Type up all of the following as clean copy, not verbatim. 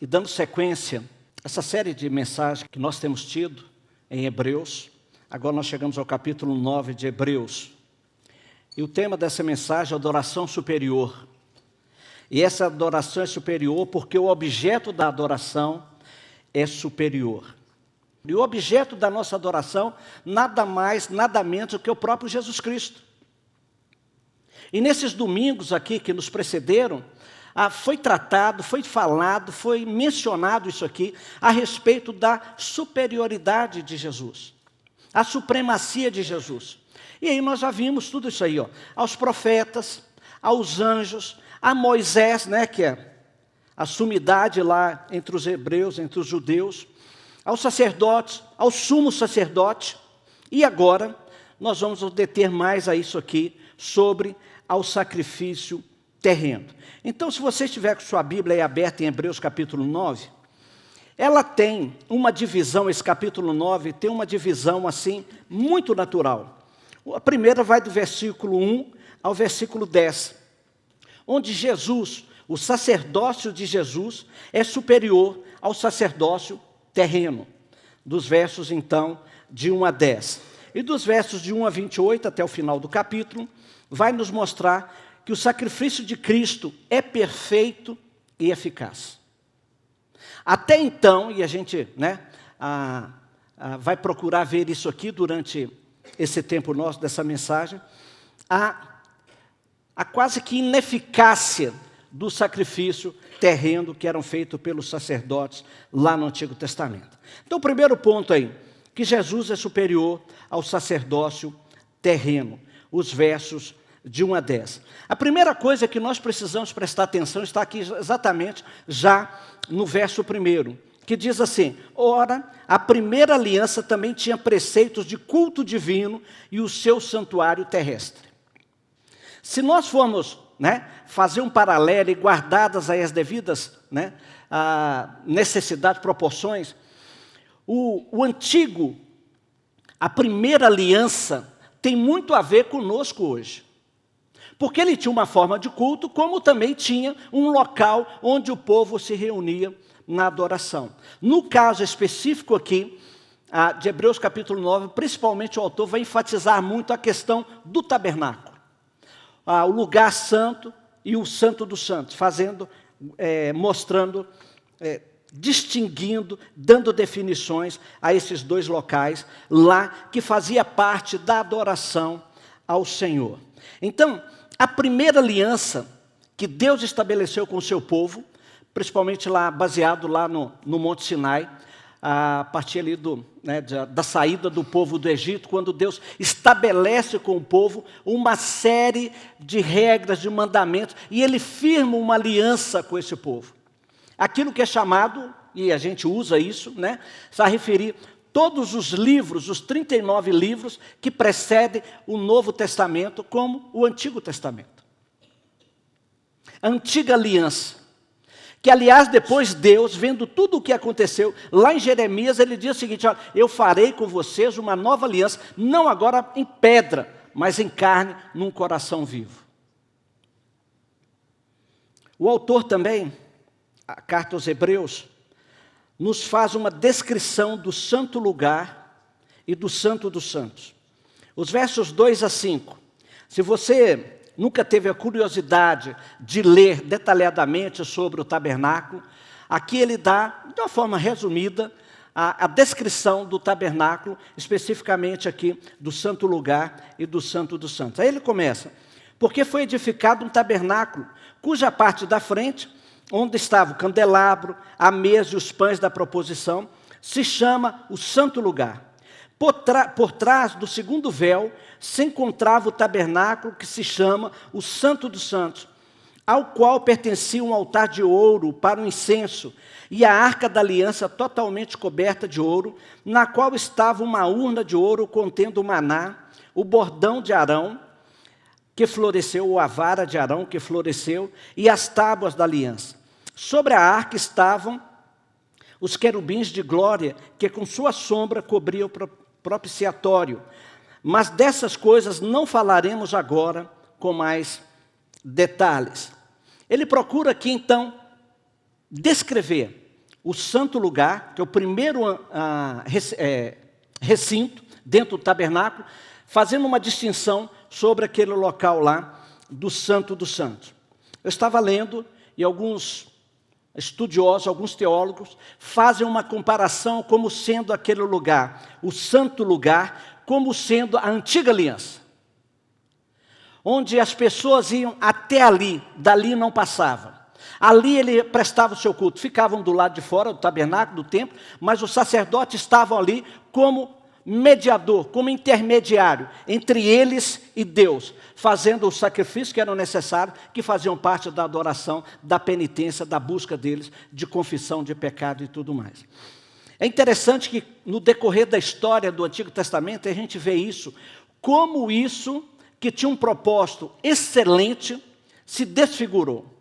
E dando sequência a essa série de mensagens que nós temos tido em Hebreus, agora nós chegamos ao capítulo 9 de Hebreus. E o tema dessa mensagem é adoração superior. E essa adoração é superior porque o objeto da adoração é superior. E o objeto da nossa adoração, nada mais, nada menos do que o próprio Jesus Cristo. E nesses domingos aqui que nos precederam, foi tratado, foi falado, foi mencionado isso aqui a respeito da superioridade de Jesus, a supremacia de Jesus. E aí nós já vimos tudo isso aí, aos profetas, aos anjos, a Moisés, que é a sumidade lá entre os hebreus, entre os judeus, aos sacerdotes, ao sumo sacerdote. E agora nós vamos nos deter mais a isso aqui, sobre ao sacrifício terreno. Então, se você estiver com sua Bíblia aí aberta em Hebreus capítulo 9, ela tem uma divisão, esse capítulo 9 tem uma divisão assim, muito natural. A primeira vai do versículo 1 ao versículo 10, onde Jesus, o sacerdócio de Jesus, é superior ao sacerdócio terreno, dos versos, então, de 1 a 10. E dos versos de 1 a 28, até o final do capítulo, vai nos mostrar que o sacrifício de Cristo é perfeito e eficaz. Até então, e a gente vai procurar ver isso aqui durante esse tempo nosso, dessa mensagem, a quase que ineficácia do sacrifício terreno que eram feitos pelos sacerdotes lá no Antigo Testamento. Então, o primeiro ponto aí, que Jesus é superior ao sacerdócio terreno, os versos de 1 a 10. A primeira coisa que nós precisamos prestar atenção está aqui exatamente já no verso 1, que diz assim: ora, a primeira aliança também tinha preceitos de culto divino e o seu santuário terrestre. Se nós formos fazer um paralelo e guardadas aí as devidas necessidades, proporções, a primeira aliança tem muito a ver conosco hoje. Porque ele tinha uma forma de culto, como também tinha um local onde o povo se reunia na adoração. No caso específico aqui, de Hebreus capítulo 9, principalmente o autor vai enfatizar muito a questão do tabernáculo. O lugar santo e o santo dos santos, mostrando, distinguindo, dando definições a esses dois locais lá, que fazia parte da adoração ao Senhor. Então, a primeira aliança que Deus estabeleceu com o seu povo, principalmente lá, baseado lá no Monte Sinai, a partir ali da saída do povo do Egito, quando Deus estabelece com o povo uma série de regras, de mandamentos, e Ele firma uma aliança com esse povo. Aquilo que é chamado, e a gente usa isso, a referir todos os livros, os 39 livros que precedem o Novo Testamento, como o Antigo Testamento. A antiga aliança, que aliás depois Deus, vendo tudo o que aconteceu, lá em Jeremias ele diz o seguinte: olha, eu farei com vocês uma nova aliança, não agora em pedra, mas em carne, num coração vivo. O autor também, a carta aos Hebreus, nos faz uma descrição do santo lugar e do santo dos santos. Os versos 2 a 5. Se você nunca teve a curiosidade de ler detalhadamente sobre o tabernáculo, aqui ele dá, de uma forma resumida, a descrição do tabernáculo, especificamente aqui do santo lugar e do santo dos santos. Aí ele começa: porque foi edificado um tabernáculo, cuja parte da frente, onde estava o candelabro, a mesa e os pães da proposição, se chama o santo lugar. Por trás do segundo véu se encontrava o tabernáculo que se chama o Santo dos Santos, ao qual pertencia um altar de ouro para o incenso e a arca da aliança totalmente coberta de ouro, na qual estava uma urna de ouro contendo o maná, o bordão de Arão, que floresceu, ou a vara de Arão que floresceu, e as tábuas da aliança. Sobre a arca estavam os querubins de glória, que com sua sombra cobriam o propiciatório. Mas dessas coisas não falaremos agora com mais detalhes. Ele procura aqui, então, descrever o santo lugar, que é o primeiro recinto dentro do tabernáculo, fazendo uma distinção sobre aquele local lá do Santo dos Santos. Eu estava lendo e alguns estudiosos, alguns teólogos, fazem uma comparação como sendo aquele lugar, o santo lugar, como sendo a antiga aliança, onde as pessoas iam até ali, dali não passavam. Ali ele prestava o seu culto, ficavam do lado de fora do tabernáculo, do templo, mas os sacerdotes estavam ali como mediador, como intermediário entre eles e Deus, fazendo os sacrifícios que eram necessários, que faziam parte da adoração, da penitência, da busca deles, de confissão de pecado e tudo mais. É interessante que no decorrer da história do Antigo Testamento, a gente vê isso, como isso, que tinha um propósito excelente, se desfigurou.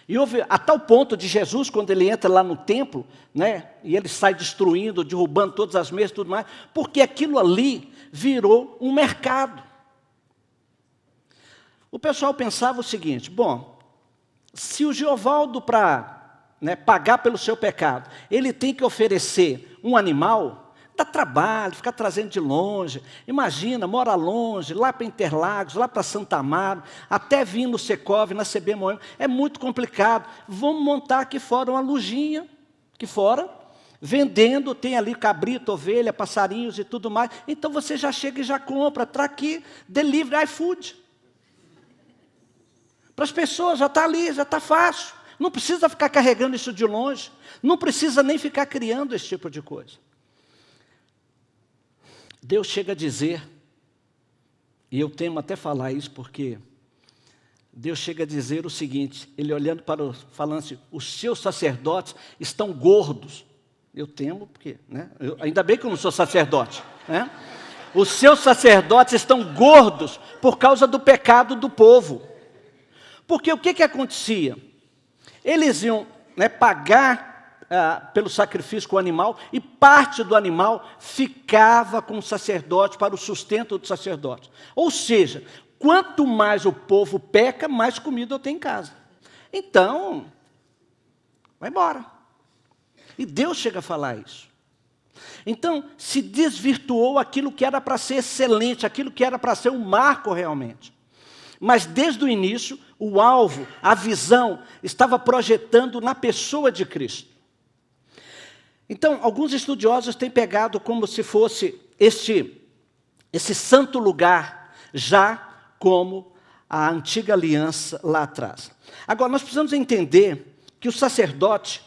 E houve a tal ponto de Jesus, quando ele entra lá no templo, né, e ele sai destruindo, derrubando todas as mesas e tudo mais, porque aquilo ali virou um mercado. O pessoal pensava o seguinte: bom, se o Geovaldo, para pagar pelo seu pecado, ele tem que oferecer um animal, dá trabalho, ficar trazendo de longe. Imagina, mora longe, lá para Interlagos, lá para Santa Amaro, até vir no Secov, na CB Moema, é muito complicado. Vamos montar aqui fora uma lojinha, aqui fora, vendendo, tem ali cabrito, ovelha, passarinhos e tudo mais. Então você já chega e já compra, traz aqui, delivery, iFood. Para as pessoas, já está ali, já está fácil. Não precisa ficar carregando isso de longe, não precisa nem ficar criando esse tipo de coisa. Deus chega a dizer, e eu temo até falar isso porque Deus chega a dizer o seguinte, ele olhando para os, falando assim, os seus sacerdotes estão gordos. Eu temo porque, ainda bem que eu não sou sacerdote, né? Os seus sacerdotes estão gordos por causa do pecado do povo. Porque o que acontecia? Eles iam pagar pelo sacrifício com o animal, e parte do animal ficava com o sacerdote para o sustento do sacerdote. Ou seja, quanto mais o povo peca, mais comida eu tenho em casa. Então, vai embora. E Deus chega a falar isso. Então, se desvirtuou aquilo que era para ser excelente, aquilo que era para ser um marco realmente. Mas desde o início, o alvo, a visão, estava projetando na pessoa de Cristo. Então, alguns estudiosos têm pegado como se fosse esse santo lugar, já como a antiga aliança lá atrás. Agora, nós precisamos entender que o sacerdote,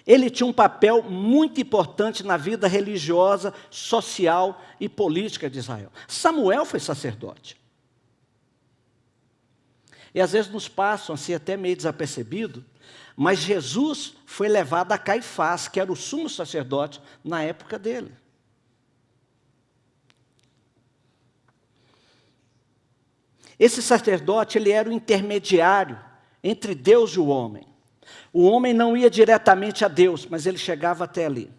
ele tinha um papel muito importante na vida religiosa, social e política de Israel. Samuel foi sacerdote. E às vezes nos passam assim até meio desapercebido, mas Jesus foi levado a Caifás, que era o sumo sacerdote na época dele. Esse sacerdote, ele era o intermediário entre Deus e o homem. O homem não ia diretamente a Deus, mas ele chegava até ali.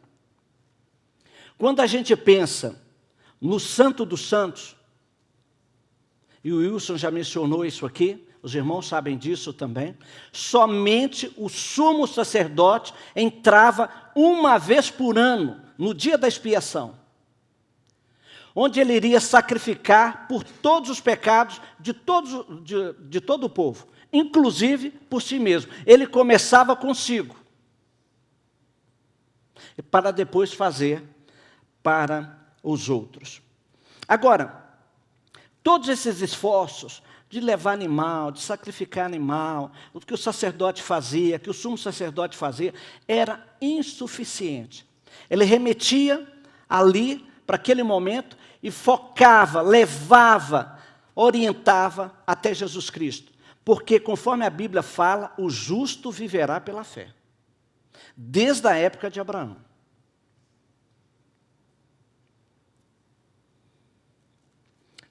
Quando a gente pensa no Santo dos Santos, e o Wilson já mencionou isso aqui, os irmãos sabem disso também, somente o sumo sacerdote entrava uma vez por ano, no dia da expiação, onde ele iria sacrificar por todos os pecados de todo o povo, inclusive por si mesmo. Ele começava consigo, para depois fazer para os outros. Agora, todos esses esforços de levar animal, de sacrificar animal, o que o sacerdote fazia, que o sumo sacerdote fazia, era insuficiente. Ele remetia ali, para aquele momento, e focava, levava, orientava até Jesus Cristo. Porque, conforme a Bíblia fala, o justo viverá pela fé. Desde a época de Abraão.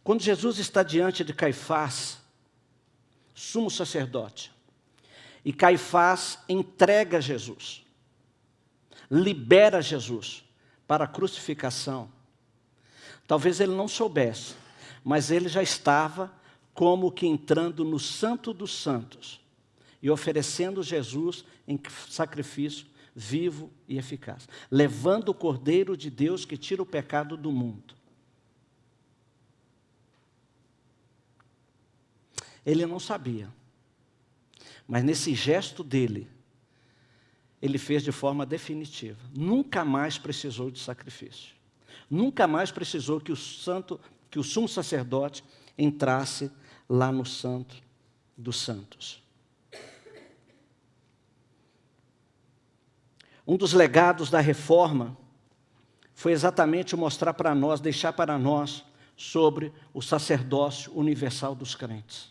Quando Jesus está diante de Caifás, sumo sacerdote, e Caifás entrega Jesus, libera Jesus para a crucificação, talvez ele não soubesse, mas ele já estava como que entrando no Santo dos Santos, e oferecendo Jesus em sacrifício vivo e eficaz, levando o Cordeiro de Deus que tira o pecado do mundo. Ele não sabia, mas nesse gesto dele, ele fez de forma definitiva. Nunca mais precisou de sacrifício. Nunca mais precisou que o sumo sacerdote entrasse lá no Santo dos Santos. Um dos legados da reforma foi exatamente mostrar para nós, deixar para nós, sobre o sacerdócio universal dos crentes.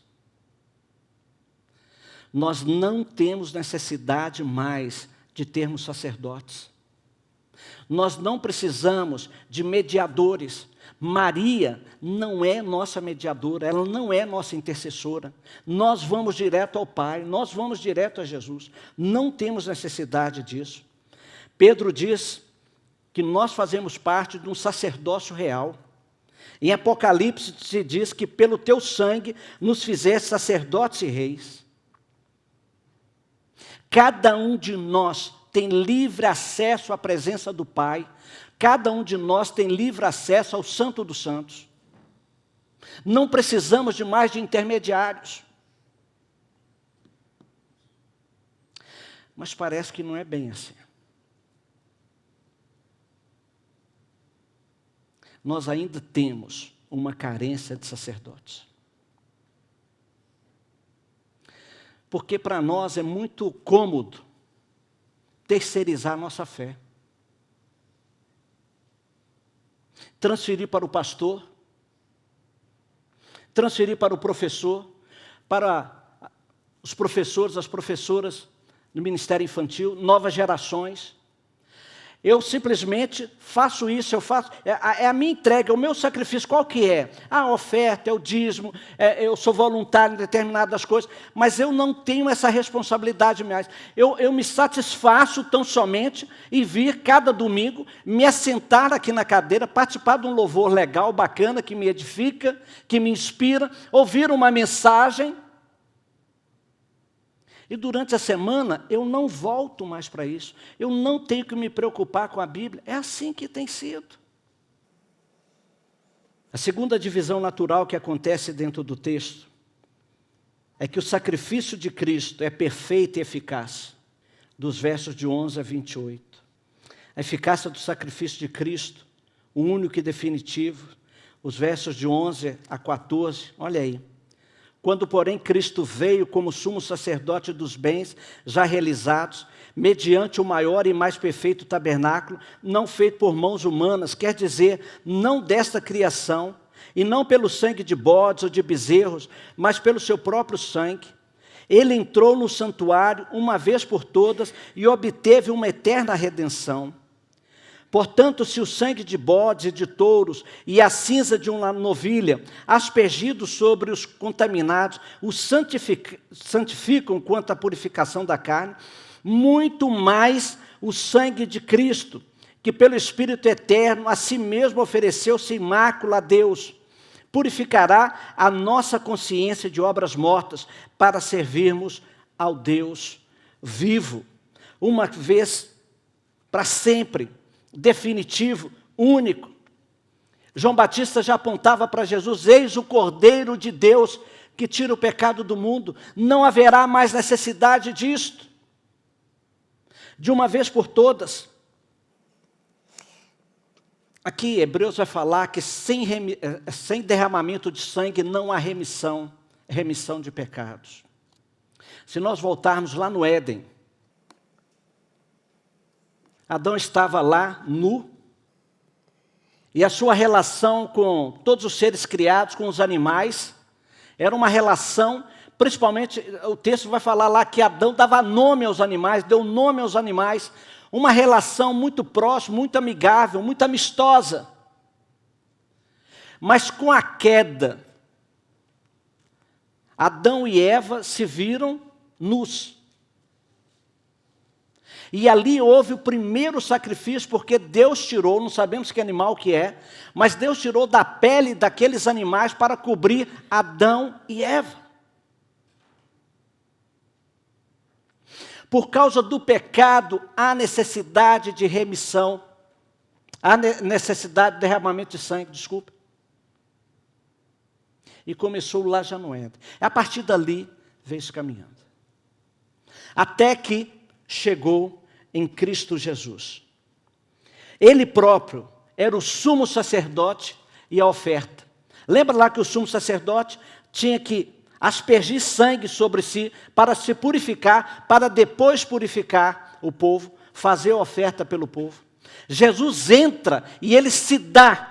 Nós não temos necessidade mais de termos sacerdotes. Nós não precisamos de mediadores. Maria não é nossa mediadora, ela não é nossa intercessora. Nós vamos direto ao Pai, nós vamos direto a Jesus. Não temos necessidade disso. Pedro diz que nós fazemos parte de um sacerdócio real. Em Apocalipse se diz que pelo teu sangue nos fizeste sacerdotes e reis. Cada um de nós tem livre acesso à presença do Pai. Cada um de nós tem livre acesso ao Santo dos Santos. Não precisamos de mais de intermediários. Mas parece que não é bem assim. Nós ainda temos uma carência de sacerdotes. Porque para nós é muito cômodo terceirizar a nossa fé. Transferir para o pastor, transferir para o professor, para os professores, as professoras do Ministério Infantil, novas gerações. Eu simplesmente faço isso, é a minha entrega, é o meu sacrifício, qual que é? A oferta, é o dízimo, eu sou voluntário em determinadas coisas, mas eu não tenho essa responsabilidade mais. Eu me satisfaço tão somente em vir cada domingo, me assentar aqui na cadeira, participar de um louvor legal, bacana, que me edifica, que me inspira, ouvir uma mensagem. E durante a semana, eu não volto mais para isso. Eu não tenho que me preocupar com a Bíblia. É assim que tem sido. A segunda divisão natural que acontece dentro do texto é que o sacrifício de Cristo é perfeito e eficaz, dos versos de 11 a 28. A eficácia do sacrifício de Cristo, o único e definitivo, os versos de 11 a 14, olha aí. Quando, porém, Cristo veio como sumo sacerdote dos bens já realizados, mediante o maior e mais perfeito tabernáculo, não feito por mãos humanas, quer dizer, não desta criação, e não pelo sangue de bodes ou de bezerros, mas pelo seu próprio sangue, ele entrou no santuário uma vez por todas e obteve uma eterna redenção. Portanto, se o sangue de bodes e de touros e a cinza de uma novilha, aspergidos sobre os contaminados, os santificam quanto à purificação da carne, muito mais o sangue de Cristo, que pelo Espírito eterno a si mesmo ofereceu sem mácula a Deus, purificará a nossa consciência de obras mortas para servirmos ao Deus vivo, uma vez para sempre, definitivo, único. João Batista já apontava para Jesus: eis o Cordeiro de Deus que tira o pecado do mundo. Não haverá mais necessidade disto, de uma vez por todas. Aqui Hebreus vai falar que sem derramamento de sangue não há remissão de pecados. Se nós voltarmos lá no Éden, Adão estava lá, nu, e a sua relação com todos os seres criados, com os animais, era uma relação, principalmente, o texto vai falar lá que Adão dava nome aos animais, deu nome aos animais, uma relação muito próxima, muito amigável, muito amistosa. Mas com a queda, Adão e Eva se viram nus. E ali houve o primeiro sacrifício, porque Deus tirou, não sabemos que animal que é, mas Deus tirou da pele daqueles animais para cobrir Adão e Eva. Por causa do pecado, há necessidade de remissão. Há necessidade de derramamento de sangue, desculpa. E começou lá já no Éden. A partir dali, veio caminhando. Até que chegou em Cristo Jesus. Ele próprio era o sumo sacerdote e a oferta. Lembra lá que o sumo sacerdote tinha que aspergir sangue sobre si para se purificar, para depois purificar o povo, fazer a oferta pelo povo. Jesus entra e ele se dá.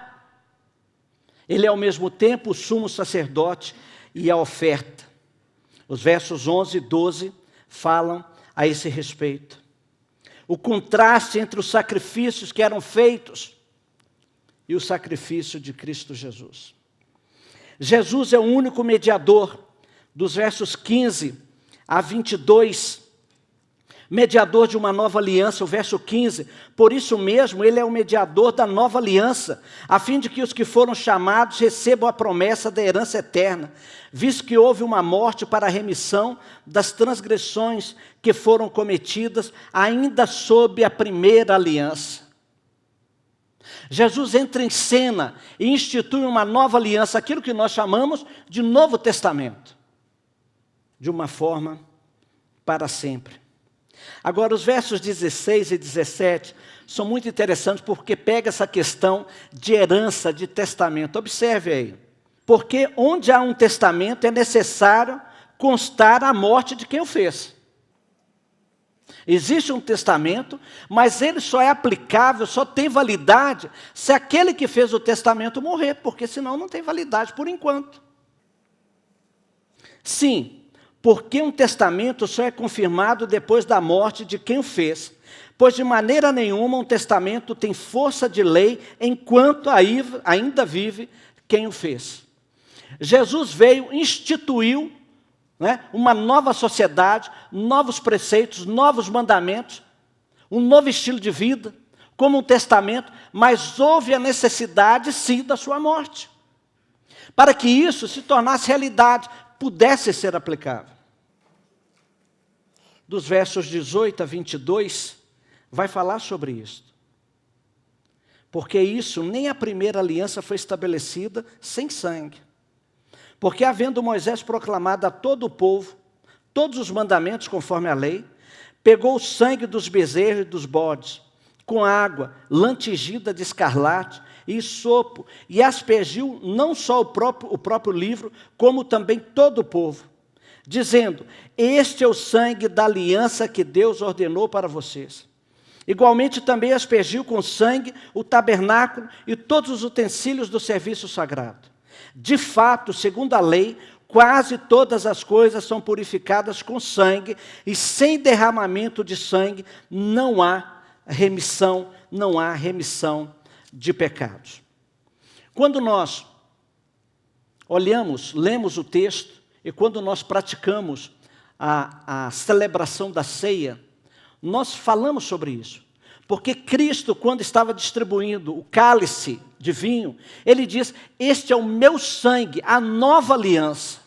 Ele é ao mesmo tempo o sumo sacerdote e a oferta. Os versos 11 e 12 falam a esse respeito. O contraste entre os sacrifícios que eram feitos e o sacrifício de Cristo Jesus. Jesus é o único mediador, dos versos 15 a 22, mediador de uma nova aliança, o verso 15, por isso mesmo ele é o mediador da nova aliança, a fim de que os que foram chamados recebam a promessa da herança eterna, visto que houve uma morte para a remissão das transgressões que foram cometidas ainda sob a primeira aliança. Jesus entra em cena e institui uma nova aliança, aquilo que nós chamamos de Novo Testamento, de uma forma para sempre. Agora, os versos 16 e 17 são muito interessantes porque pega essa questão de herança, de testamento. Observe aí. Porque onde há um testamento é necessário constar a morte de quem o fez. Existe um testamento, mas ele só é aplicável, só tem validade se aquele que fez o testamento morrer, porque senão não tem validade por enquanto. Sim. Porque um testamento só é confirmado depois da morte de quem o fez, pois de maneira nenhuma um testamento tem força de lei enquanto ainda vive quem o fez. Jesus veio, instituiu, uma nova sociedade, novos preceitos, novos mandamentos, um novo estilo de vida, como um testamento, mas houve a necessidade, sim, da sua morte, para que isso se tornasse realidade, pudesse ser aplicável. Dos versos 18 a 22, vai falar sobre isso. Porque isso, nem a primeira aliança foi estabelecida sem sangue. Porque havendo Moisés proclamado a todo o povo, todos os mandamentos conforme a lei, pegou o sangue dos bezerros e dos bodes, com água, lã tingida de escarlate e sopo, e aspergiu não só o próprio livro, como também todo o povo, dizendo, este é o sangue da aliança que Deus ordenou para vocês. Igualmente também aspergiu com sangue o tabernáculo e todos os utensílios do serviço sagrado. De fato, segundo a lei, quase todas as coisas são purificadas com sangue, e sem derramamento de sangue não há remissão de pecados. Quando nós lemos o texto, e quando nós praticamos a celebração da ceia, nós falamos sobre isso. Porque Cristo, quando estava distribuindo o cálice de vinho, ele diz, este é o meu sangue, a nova aliança,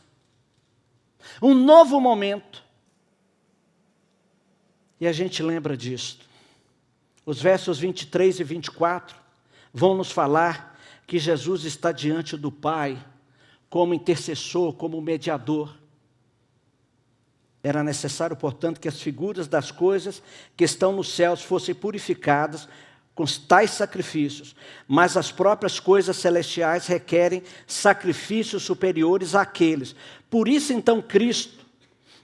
um novo momento. E a gente lembra disso. Os versos 23 e 24 vão nos falar que Jesus está diante do Pai como intercessor, como mediador. Era necessário, portanto, que as figuras das coisas que estão nos céus fossem purificadas com tais sacrifícios, mas as próprias coisas celestiais requerem sacrifícios superiores àqueles. Por isso, então, Cristo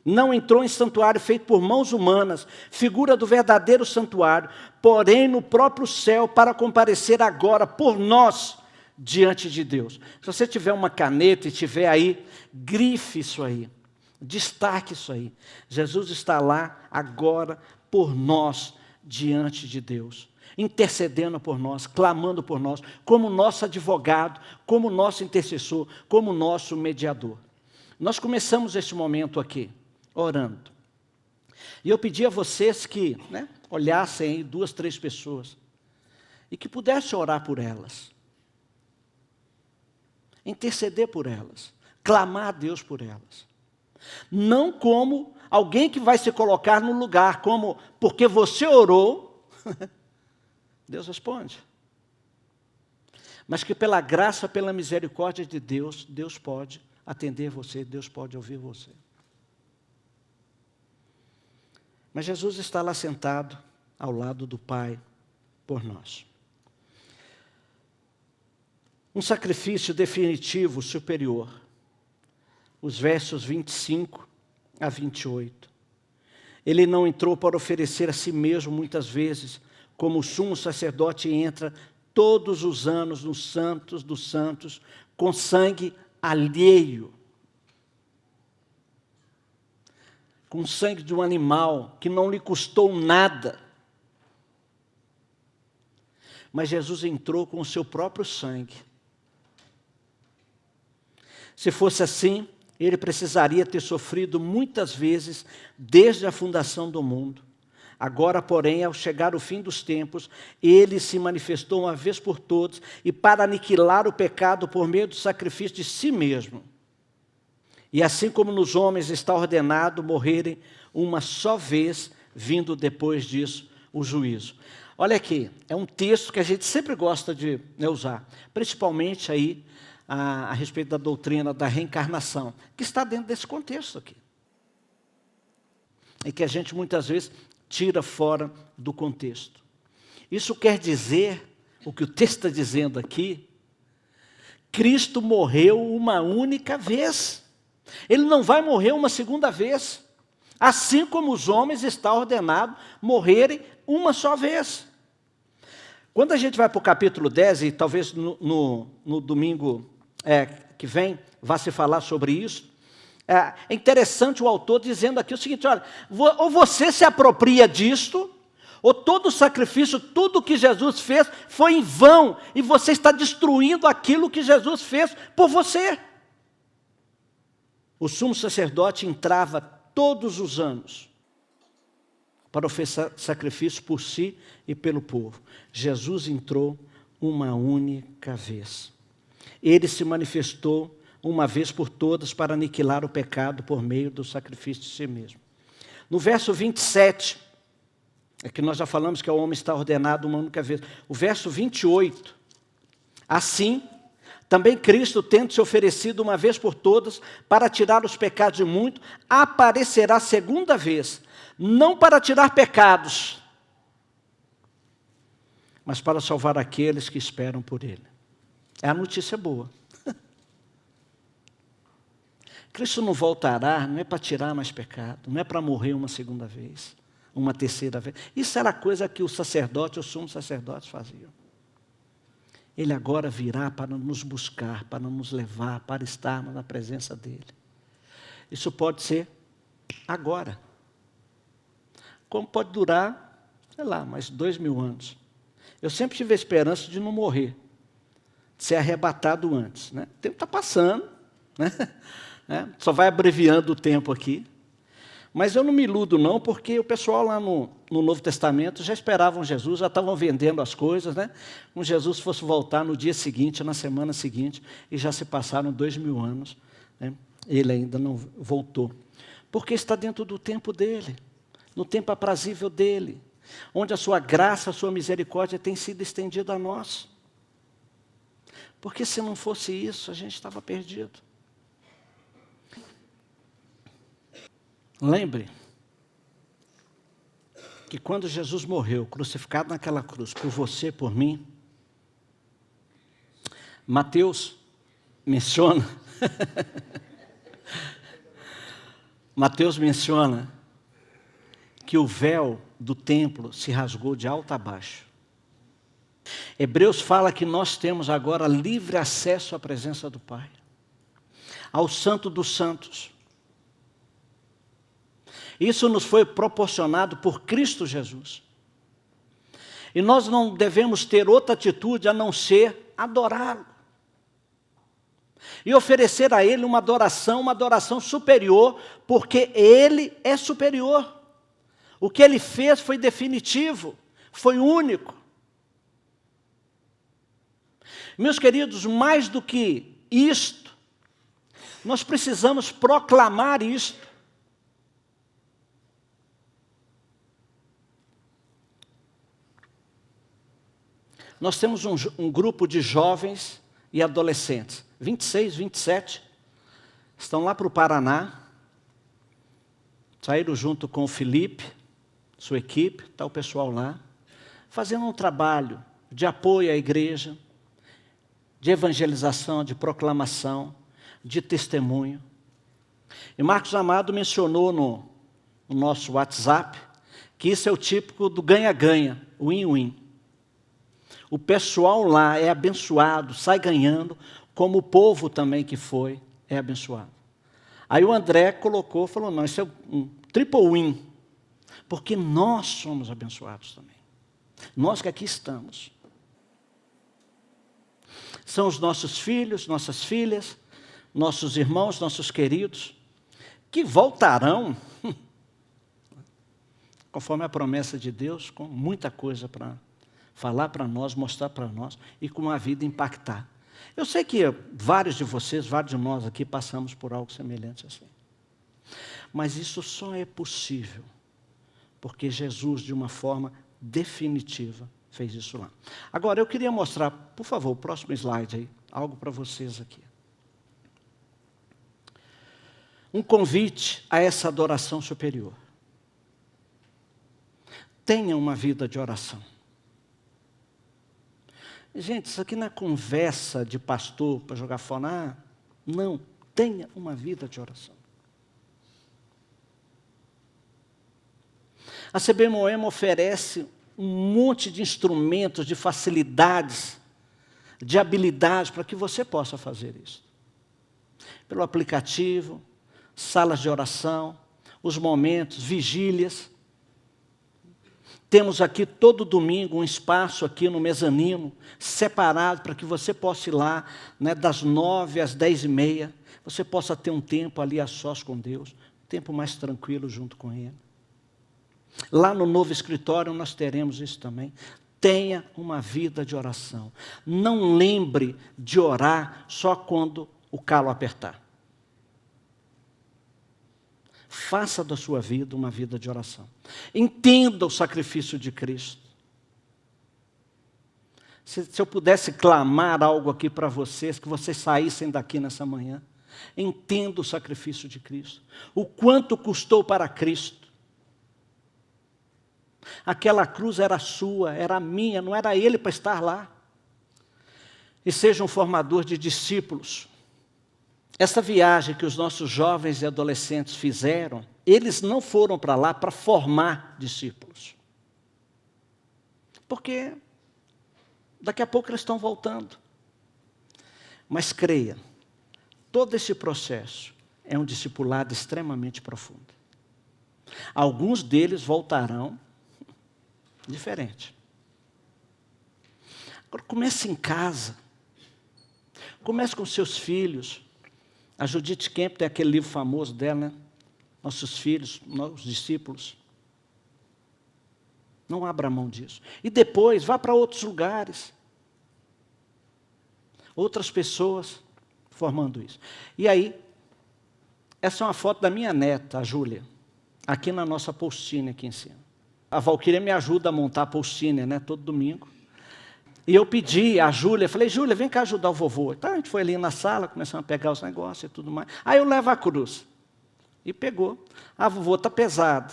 não entrou em santuário feito por mãos humanas, figura do verdadeiro santuário, porém no próprio céu, para comparecer agora por nós diante de Deus. Se você tiver uma caneta e tiver aí, grife isso aí. Destaque isso aí. Jesus está lá agora por nós diante de Deus, intercedendo por nós, clamando por nós, como nosso advogado, como nosso intercessor, como nosso mediador. Nós começamos este momento aqui, orando. E eu pedi a vocês que olhassem aí 2, 3 pessoas e que pudessem orar por elas, interceder por elas, clamar a Deus por elas. Não como alguém que vai se colocar no lugar, como porque você orou, Deus responde. Mas que pela graça, pela misericórdia de Deus, Deus pode atender você, Deus pode ouvir você. Mas Jesus está lá sentado ao lado do Pai por nós. Um sacrifício definitivo, superior. Os versos 25 a 28. Ele não entrou para oferecer a si mesmo muitas vezes, como o sumo sacerdote entra todos os anos nos santos dos santos, com sangue alheio. Com sangue de um animal que não lhe custou nada. Mas Jesus entrou com o seu próprio sangue. Se fosse assim, ele precisaria ter sofrido muitas vezes desde a fundação do mundo. Agora, porém, ao chegar o fim dos tempos, ele se manifestou uma vez por todas e para aniquilar o pecado por meio do sacrifício de si mesmo. E assim como nos homens está ordenado morrerem uma só vez, vindo depois disso o juízo. Olha aqui, é um texto que a gente sempre gosta de usar, principalmente aí a respeito da doutrina da reencarnação, que está dentro desse contexto aqui. E que a gente muitas vezes tira fora do contexto. Isso quer dizer, o que o texto está dizendo aqui, Cristo morreu uma única vez. Ele não vai morrer uma segunda vez. Assim como os homens está ordenado morrerem uma só vez. Quando a gente vai para o capítulo 10, e talvez no domingo que vem vá se falar sobre isso, é interessante o autor dizendo aqui o seguinte, olha, ou você se apropria disto, ou todo o sacrifício, tudo que Jesus fez foi em vão, e você está destruindo aquilo que Jesus fez por você. O sumo sacerdote entrava todos os anos para oferecer sacrifício por si e pelo povo. Jesus entrou uma única vez. Ele se manifestou uma vez por todas para aniquilar o pecado por meio do sacrifício de si mesmo. No verso 27, é que nós já falamos que o homem está ordenado uma única vez. O verso 28, assim, também Cristo, tendo se oferecido uma vez por todas para tirar os pecados de muito, aparecerá segunda vez, não para tirar pecados, mas para salvar aqueles que esperam por Ele. É a notícia boa. Cristo não voltará, não é para tirar mais pecado, não é para morrer uma segunda vez, uma terceira vez. Isso era coisa que o sacerdote, os sumos sacerdotes faziam. Ele agora virá para nos buscar, para nos levar, para estarmos na presença dEle. Isso pode ser agora. Como pode durar, sei lá, mais 2000 anos. Eu sempre tive a esperança de não morrer, de ser arrebatado antes. Né? O tempo está passando, né? Só vai abreviando o tempo aqui. Mas eu não me iludo não, porque o pessoal lá no Novo Testamento já esperavam Jesus, já estavam vendendo as coisas, né? Como Jesus fosse voltar no dia seguinte, na semana seguinte, e já se passaram 2000 anos, né? Ele ainda não voltou. Porque está dentro do tempo dele, no tempo aprazível dele, onde a sua graça, a sua misericórdia tem sido estendida a nós. Porque se não fosse isso, a gente estava perdido. Lembre que quando Jesus morreu, crucificado naquela cruz, por você, por mim, Mateus menciona, que o véu do templo se rasgou de alto a baixo. Hebreus fala que nós temos agora livre acesso à presença do Pai, ao Santo dos Santos. Isso nos foi proporcionado por Cristo Jesus. E nós não devemos ter outra atitude a não ser adorá-lo. E oferecer a Ele uma adoração superior, porque Ele é superior. O que Ele fez foi definitivo, foi único. Meus queridos, mais do que isto, nós precisamos proclamar isto. nós temos um grupo de jovens e adolescentes, 26, 27, estão lá para o Paraná, saíram junto com o Felipe, sua equipe, está o pessoal lá, fazendo um trabalho de apoio à igreja, de evangelização, de proclamação, de testemunho. E Marcos Amado mencionou no nosso WhatsApp que isso é o típico do ganha-ganha, win-win. O pessoal lá é abençoado, sai ganhando, como o povo também que foi, é abençoado. Aí o André falou, não, isso é um triple win, porque nós somos abençoados também. Nós que aqui estamos. São os nossos filhos, nossas filhas, nossos irmãos, nossos queridos, que voltarão, conforme a promessa de Deus, com muita coisa para falar para nós, mostrar para nós, e com a vida impactar. Eu sei que vários de vocês, vários de nós aqui, passamos por algo semelhante assim. Mas isso só é possível porque Jesus, de uma forma definitiva, fez isso lá. Agora, eu queria mostrar, por favor, o próximo slide aí, algo para vocês aqui. Um convite a essa adoração superior. Tenha uma vida de oração. Gente, isso aqui não é conversa de pastor para jogar fora. Não, tenha uma vida de oração. A CB Moema oferece um monte de instrumentos, de facilidades, de habilidades para que você possa fazer isso. Pelo aplicativo, salas de oração, os momentos, vigílias. Temos aqui todo domingo um espaço aqui no mezanino, separado para que você possa ir lá, né, das 9 às 10h30, você possa ter um tempo ali a sós com Deus, um tempo mais tranquilo junto com Ele. Lá no novo escritório nós teremos isso também. Tenha uma vida de oração. Não lembre de orar só quando o calo apertar. Faça da sua vida uma vida de oração. Entenda o sacrifício de Cristo. Se eu pudesse clamar algo aqui para vocês, que vocês saíssem daqui nessa manhã, entenda o sacrifício de Cristo. O quanto custou para Cristo. Aquela cruz era sua, era minha, não era Ele para estar lá. E seja um formador de discípulos. Essa viagem que os nossos jovens e adolescentes fizeram, eles não foram para lá para formar discípulos. Porque daqui a pouco eles estão voltando. Mas creia, todo esse processo é um discipulado extremamente profundo. Alguns deles voltarão diferente. Agora comece em casa. Comece com seus filhos. A Judith Kemp tem aquele livro famoso dela, né? Nossos filhos, nossos discípulos. Não abra mão disso. E depois, vá para outros lugares. Outras pessoas formando isso. E aí, essa é uma foto da minha neta, a Júlia, aqui na nossa Paulcine, aqui em cima. A Valquíria me ajuda a montar a Paulcine, né, todo domingo. E eu pedi a Júlia, falei, Júlia, vem cá ajudar o vovô. Então a gente foi ali na sala, começamos a pegar os negócios e tudo mais. Aí eu levo a cruz. E pegou. Ah, vovô, está pesado.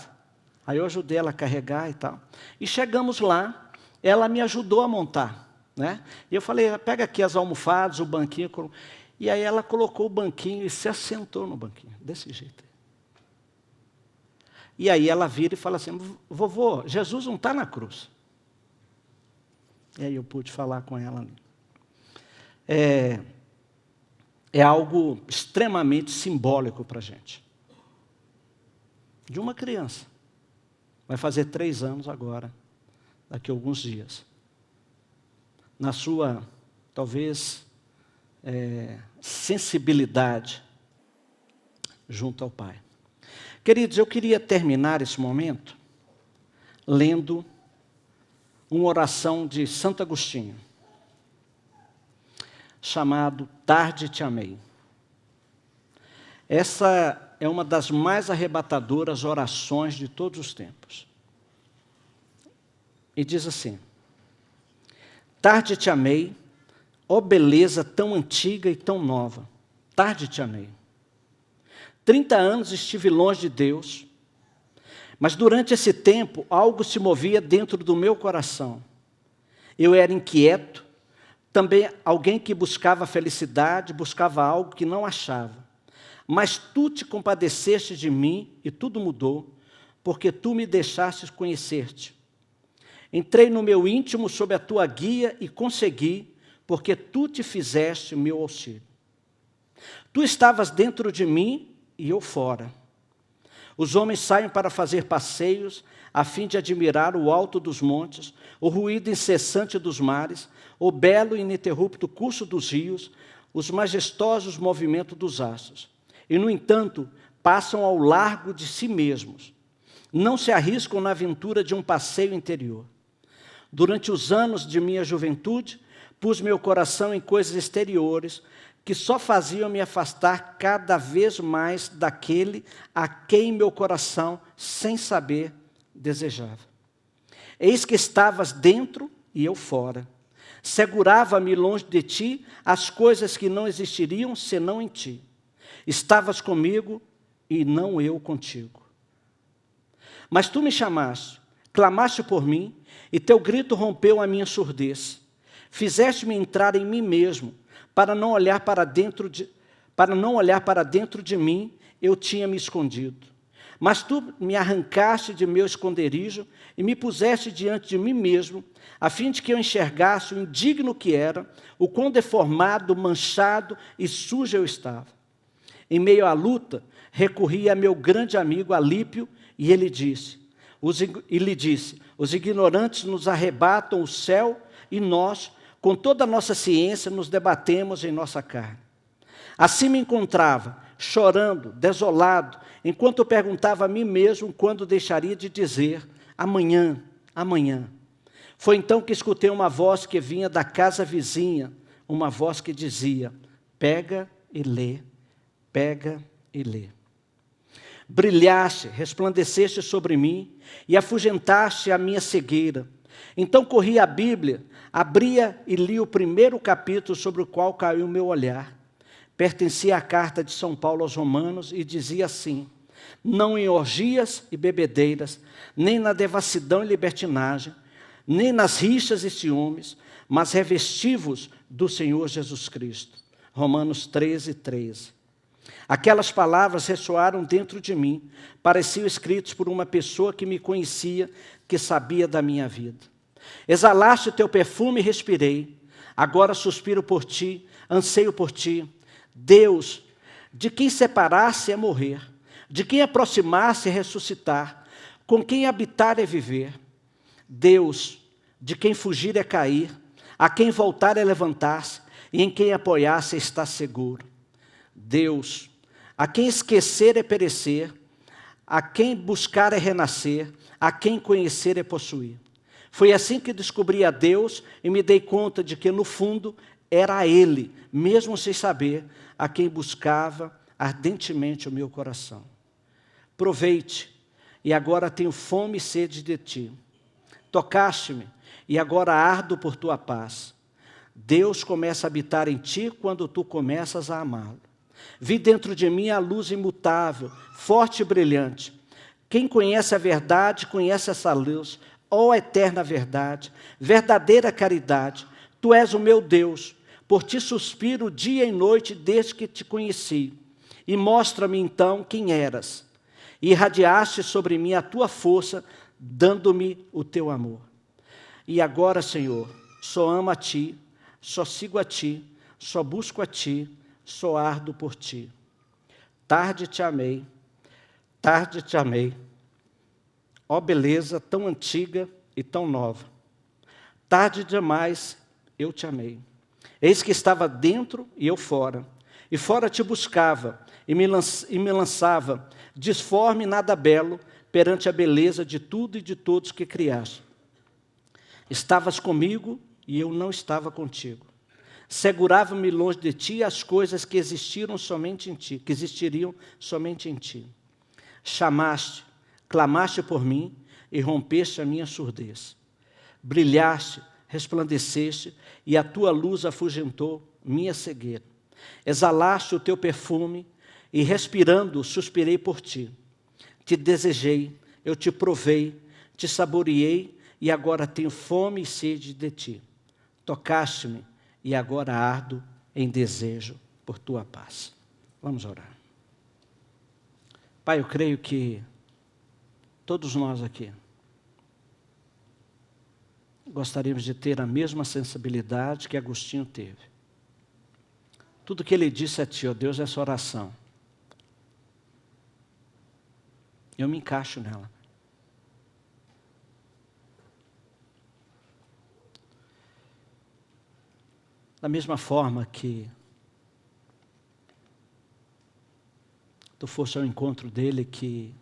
Aí eu ajudei ela a carregar e tal. E chegamos lá, ela me ajudou a montar, né? E eu falei, pega aqui as almofadas, o banquinho. E aí ela colocou o banquinho e se assentou no banquinho, desse jeito. E aí ela vira e fala assim, vovô, Jesus não está na cruz. E aí eu pude falar com ela ali. É algo extremamente simbólico para a gente. De uma criança. Vai fazer 3 anos agora, daqui a alguns dias. Na sua, talvez, sensibilidade junto ao Pai. Queridos, eu queria terminar esse momento lendo uma oração de Santo Agostinho, chamado Tarde Te Amei. Essa é uma das mais arrebatadoras orações de todos os tempos. E diz assim, Tarde te amei, ó beleza tão antiga e tão nova. Tarde te amei. 30 anos estive longe de Deus, mas durante esse tempo algo se movia dentro do meu coração. Eu era inquieto, também alguém que buscava felicidade, buscava algo que não achava. Mas tu te compadeceste de mim e tudo mudou, porque tu me deixaste conhecer-te. Entrei no meu íntimo sob a tua guia e consegui, porque tu te fizeste meu auxílio. Tu estavas dentro de mim e eu fora. Os homens saem para fazer passeios, a fim de admirar o alto dos montes, o ruído incessante dos mares, o belo e ininterrupto curso dos rios, os majestosos movimentos dos astros. E, no entanto, passam ao largo de si mesmos. Não se arriscam na aventura de um passeio interior. Durante os anos de minha juventude, pus meu coração em coisas exteriores que só faziam me afastar cada vez mais daquele a quem meu coração, sem saber, desejava. Eis que estavas dentro e eu fora. Segurava-me longe de ti as coisas que não existiriam senão em ti. Estavas comigo e não eu contigo. Mas tu me chamaste, clamaste por mim, e teu grito rompeu a minha surdez. Fizeste-me entrar em mim mesmo, para não olhar para dentro de mim, eu tinha me escondido. Mas tu me arrancaste de meu esconderijo e me puseste diante de mim mesmo, a fim de que eu enxergasse o indigno que era, o quão deformado, manchado e sujo eu estava. Em meio à luta, recorri a meu grande amigo Alípio, e ele lhe disse, os ignorantes nos arrebatam o céu e nós, com toda a nossa ciência, nos debatemos em nossa carne. Assim me encontrava, chorando, desolado, enquanto eu perguntava a mim mesmo quando deixaria de dizer, amanhã, amanhã. Foi então que escutei uma voz que vinha da casa vizinha, uma voz que dizia, pega e lê, pega e lê. Brilhaste, resplandeceste sobre mim e afugentaste a minha cegueira. Então corri à Bíblia, abria e li o primeiro capítulo sobre o qual caiu o meu olhar. Pertencia à carta de São Paulo aos Romanos e dizia assim, não em orgias e bebedeiras, nem na devassidão e libertinagem, nem nas rixas e ciúmes, mas revesti-vos do Senhor Jesus Cristo. Romanos 13:13. Aquelas palavras ressoaram dentro de mim, pareciam escritas por uma pessoa que me conhecia, que sabia da minha vida. Exalaste o teu perfume e respirei, agora suspiro por ti, anseio por ti. Deus, de quem separar-se é morrer, de quem aproximar-se é ressuscitar, com quem habitar é viver. Deus, de quem fugir é cair, a quem voltar é levantar-se, e em quem apoiar-se está seguro. Deus, a quem esquecer é perecer, a quem buscar é renascer, a quem conhecer é possuir. Foi assim que descobri a Deus e me dei conta de que, no fundo, era Ele, mesmo sem saber, a quem buscava ardentemente o meu coração. Provei-te, e agora tenho fome e sede de ti. Tocaste-me, e agora ardo por tua paz. Deus começa a habitar em ti quando tu começas a amá-lo. Vi dentro de mim a luz imutável, forte e brilhante. Quem conhece a verdade, conhece essa luz, ó eterna verdade, verdadeira caridade. Tu és o meu Deus, por ti suspiro dia e noite desde que te conheci. E mostra-me então quem eras. E irradiaste sobre mim a tua força, dando-me o teu amor. E agora, Senhor, só amo a ti, só sigo a ti, só busco a ti, só ardo por ti. Tarde te amei, ó beleza tão antiga e tão nova. Tarde demais eu te amei. Eis que estava dentro e eu fora, e fora te buscava, e me lançava, disforme nada belo, perante a beleza de tudo e de todos que criaste. Estavas comigo e eu não estava contigo. Segurava-me longe de ti as coisas que existiriam somente em ti. Chamaste, clamaste por mim e rompeste a minha surdez. Brilhaste, resplandeceste, e a tua luz afugentou minha cegueira. Exalaste o teu perfume, e respirando suspirei por ti. Te desejei, eu te provei, te saboreei, e agora tenho fome e sede de ti. Tocaste-me, e agora ardo em desejo por tua paz. Vamos orar. Pai, eu creio que todos nós aqui gostaríamos de ter a mesma sensibilidade que Agostinho teve. Tudo que ele disse a ti, ó Deus, essa oração, eu me encaixo nela. Da mesma forma que tu foste ao encontro dele, que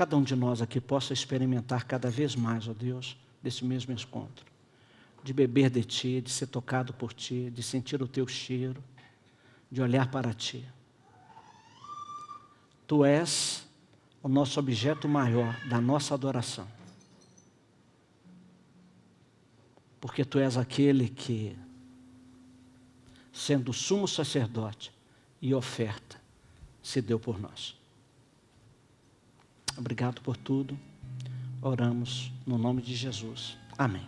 cada um de nós aqui possa experimentar cada vez mais, ó Deus, desse mesmo encontro. De beber de ti, de ser tocado por ti, de sentir o teu cheiro, de olhar para ti. Tu és o nosso objeto maior da nossa adoração. Porque tu és aquele que, sendo sumo sacerdote e oferta, se deu por nós. Obrigado por tudo. Oramos no nome de Jesus. Amém.